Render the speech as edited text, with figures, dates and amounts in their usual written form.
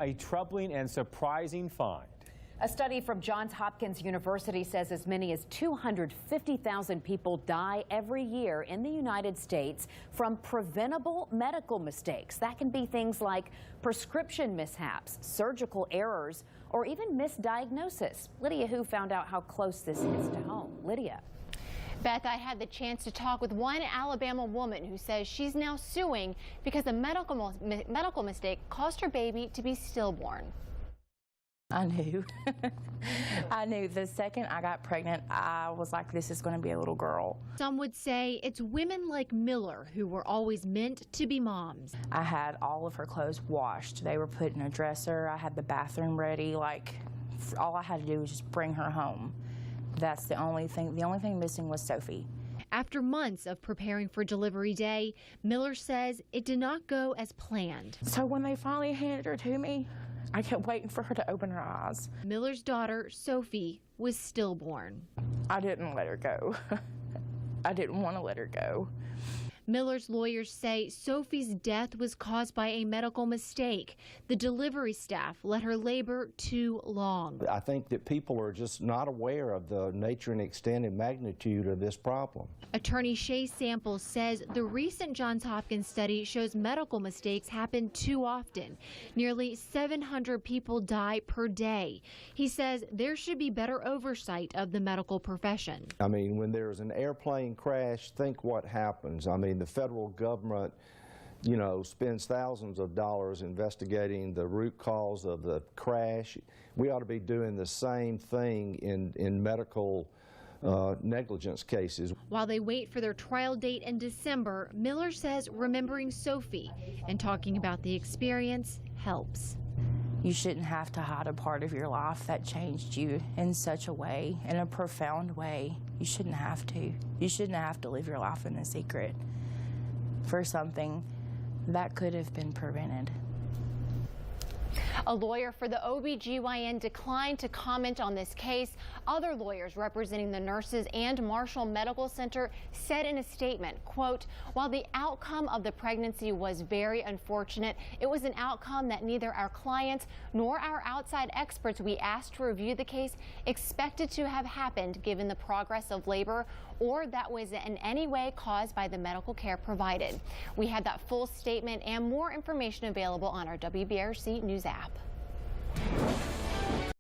A troubling and surprising find. A study from Johns Hopkins University says as many as 250,000 people die every year in the United States from preventable medical mistakes. That can be things like prescription mishaps, surgical errors, or even misdiagnosis. Lydia Hu found out how close this is to home. Lydia. Beth, I had the chance to talk with one Alabama woman who says she's now suing because a medical mistake caused her baby to be stillborn. I knew. I knew the second I got pregnant, I was like, this is going to be a little girl. Some would say it's women like Miller who were always meant to be moms. I had all of her clothes washed. They were put in a dresser. I had the bathroom ready. Like, all I had to do was just bring her home. That's the only thing. The only thing missing was Sophie. After months of preparing for delivery day, Miller says it did not go as planned. So when they finally handed her to me, I kept waiting for her to open her eyes. Miller's daughter, Sophie, was stillborn. I didn't let her go. I didn't want to let her go. Miller's lawyers say Sophie's death was caused by a medical mistake. The delivery staff let her labor too long. I think that people are just not aware of the nature and extent and magnitude of this problem. Attorney Shay Samples says the recent Johns Hopkins study shows medical mistakes happen too often. Nearly 700 people die per day. He says there should be better oversight of the medical profession. I mean, when there's an airplane crash, think what happens. I mean, the federal government, you know, spends thousands of dollars investigating the root cause of the crash. We ought to be doing the same thing in medical negligence cases. While they wait for their trial date in December, Miller says remembering Sophie and talking about the experience helps. You shouldn't have to hide a part of your life that changed you in such a way, in a profound way. You shouldn't have to. You shouldn't have to live your life in a secret for something that could have been prevented. A lawyer for the OB/GYN declined to comment on this case. Other lawyers representing the nurses and Marshall Medical Center said in a statement, quote, while the outcome of the pregnancy was very unfortunate, it was an outcome that neither our clients nor our outside experts we asked to review the case expected to have happened given the progress of labor or that was in any way caused by the medical care provided. We had that full statement and more information available on our WBRC News app.